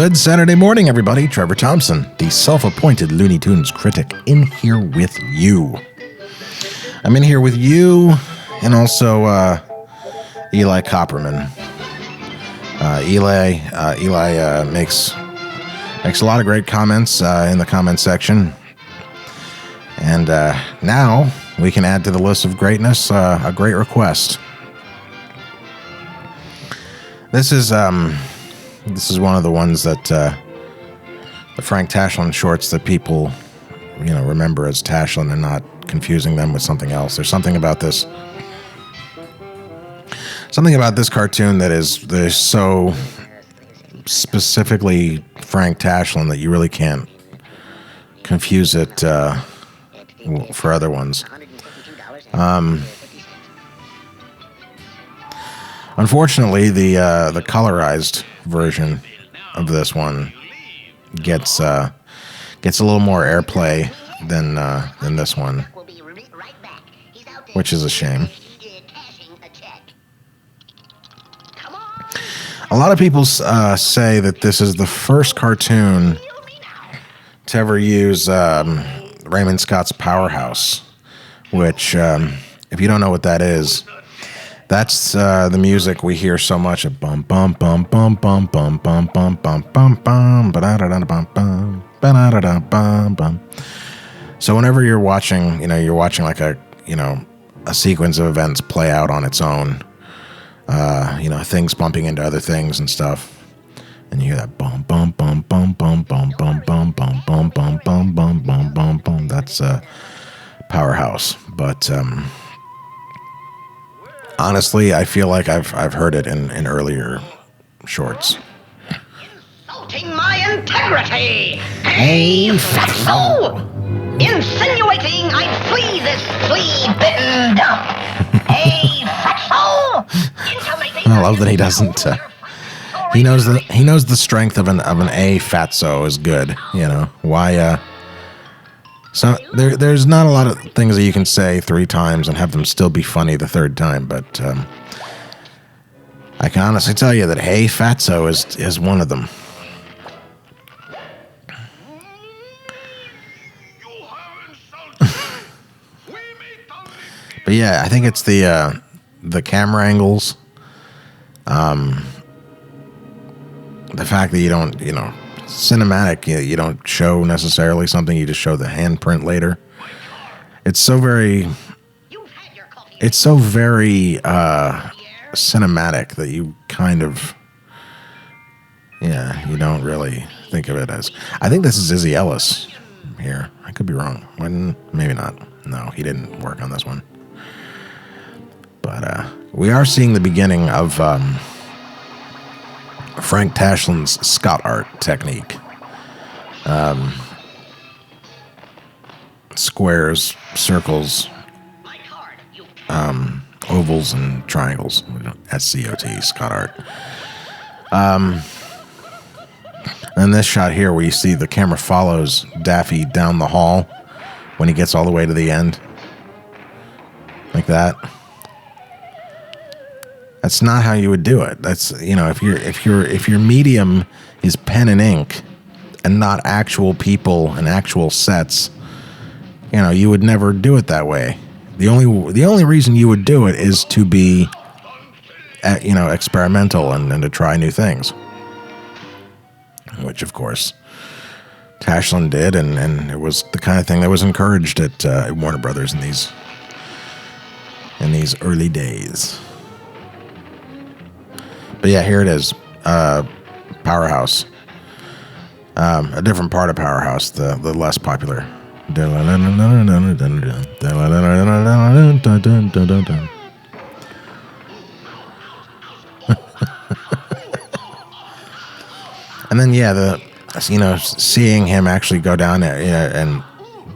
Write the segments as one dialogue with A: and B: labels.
A: Good Saturday morning, everybody. Trevor Thompson, the self-appointed Looney Tunes Critic, in here with you. I'm in here with you and also Eli Copperman. Eli makes a lot of great comments in the comment section. And now we can add to the list of greatness a great request. This is one of the ones that the Frank Tashlin shorts that people, remember as Tashlin and not confusing them with something else. There's something about this cartoon that is so specifically Frank Tashlin that you really can't confuse it for other ones. Unfortunately, the colorized version of this one gets a little more airplay than this one, which is a shame. A lot of people say that this is the first cartoon to ever use Raymond Scott's Powerhouse, which, if you don't know what that is, that's the music we hear so much of. Bum bum bum bum bum bum bum bum bum bum bum ba da da da bum bum ba da da bum bum. So whenever you're watching, you're watching like a sequence of events play out on its own. Things bumping into other things and stuff, and you hear that bum bum bum bum bum bum bum bum bum bum bum bum bum bum bum bum. That's Powerhouse, but honestly, I feel like I've heard it in earlier shorts.
B: Insulting my integrity! Hey, fatso! Insinuating I'd flee this flea-bitten dump! Hey, fatso!
A: I love that he doesn't. He knows the strength of an A fatso is good. Why? So there's not a lot of things that you can say 3 times and have them still be funny the 3rd time, but I can honestly tell you that "Hey Fatso" is one of them. But yeah, I think it's the camera angles, the fact that you don't, cinematic, you don't show necessarily something, you just show the handprint later. It's so very cinematic that you kind of, you don't really think of it as. I think this is Izzy Ellis here. I could be wrong. Maybe not. No, he didn't work on this one. But we are seeing the beginning of Frank Tashlin's Scott art technique. Squares, circles, ovals, and triangles. SCOT, Scott art. And this shot here where you see the camera follows Daffy down the hall when he gets all the way to the end. Like that. That's not how you would do it. That's, if your medium is pen and ink and not actual people and actual sets, you would never do it that way. The only reason you would do it is to be, experimental and to try new things, which of course Tashlin did, and it was the kind of thing that was encouraged at Warner Brothers in these early days. But yeah, here it is, Powerhouse. A different part of Powerhouse, the less popular. And then seeing him actually go down there, and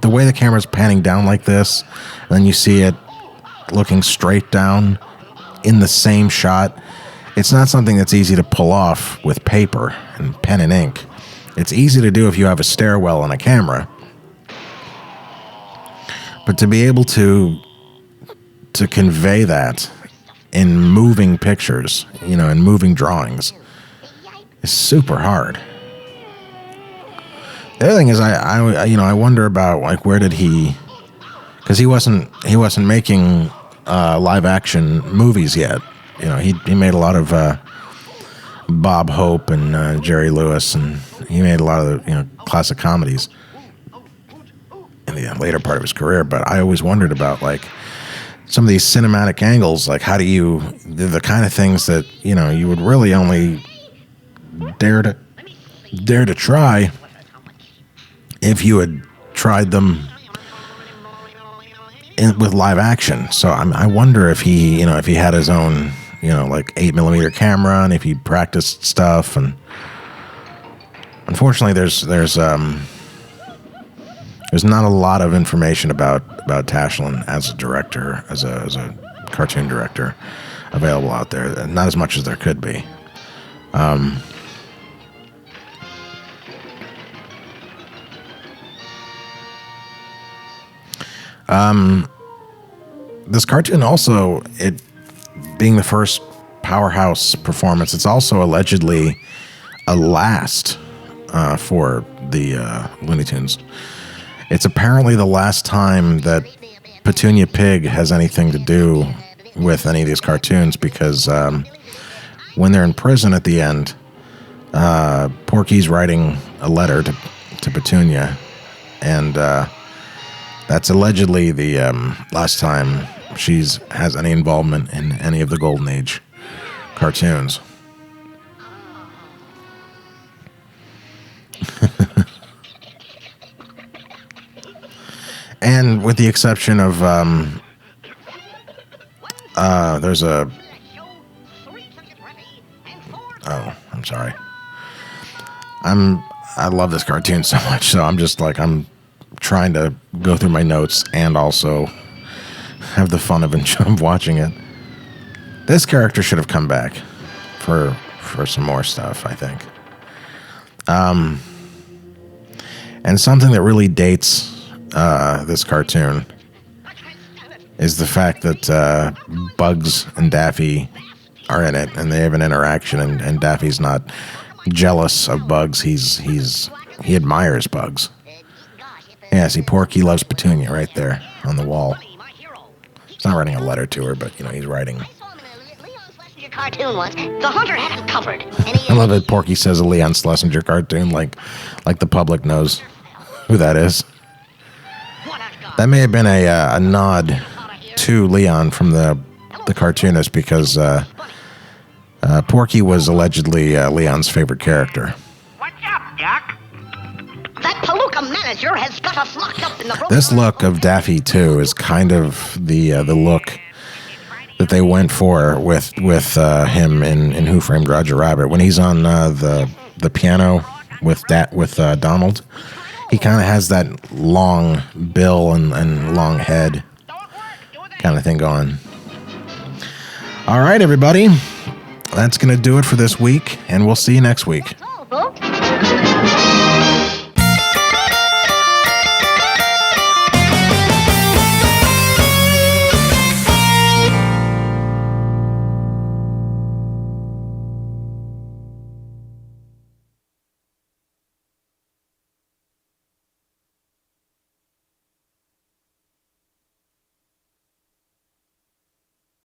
A: the way the camera's panning down like this, and then you see it looking straight down in the same shot. It's not something that's easy to pull off with paper and pen and ink. It's easy to do if you have a stairwell and a camera. But to be able to convey that in moving pictures, in moving drawings, is super hard. The other thing is, I wonder about like where did he, because he wasn't making live action movies yet. You know, he made a lot of Bob Hope and Jerry Lewis, and he made a lot of the classic comedies in the later part of his career. But I always wondered about like some of these cinematic angles, like how do you the kind of things that you would really only dare to try if you had tried them with live action. So I wonder if he had his own like 8mm camera, and if he practiced stuff. And unfortunately, there's not a lot of information about Tashlin as a director, as a cartoon director, available out there. Not as much as there could be. This cartoon also, it being the first Powerhouse performance, it's also allegedly a last for the Looney Tunes. It's apparently the last time that Petunia Pig has anything to do with any of these cartoons, because when they're in prison at the end, Porky's writing a letter to Petunia, and that's allegedly the last time she's has any involvement in any of the Golden Age cartoons. And with the exception of there's a I'm sorry. I love this cartoon so much, so I'm trying to go through my notes and also have the fun of watching it. This character should have come back for some more stuff, I think. And something that really dates this cartoon is the fact that Bugs and Daffy are in it, and they have an interaction, and Daffy's not jealous of Bugs. He admires Bugs. Yeah, see, Porky loves Petunia right there on the wall. He's not writing a letter to her, but he's writing.
B: Cartoon once. The hunter had him covered.
A: I love it. Porky says a Leon Schlesinger cartoon, like the public knows who that is. That may have been a nod to Leon from the cartoonist, because Porky was allegedly Leon's favorite character.
B: What's up, Doc? That Palooka manager has got us locked up in the...
A: This look of Daffy too is kind of the look that they went for with him in Who Framed Roger Rabbit. When he's on the piano with Donald, he kind of has that long bill and long head kind of thing going. All right, everybody. That's going to do it for this week, and we'll see you next week.
B: That's all, folks.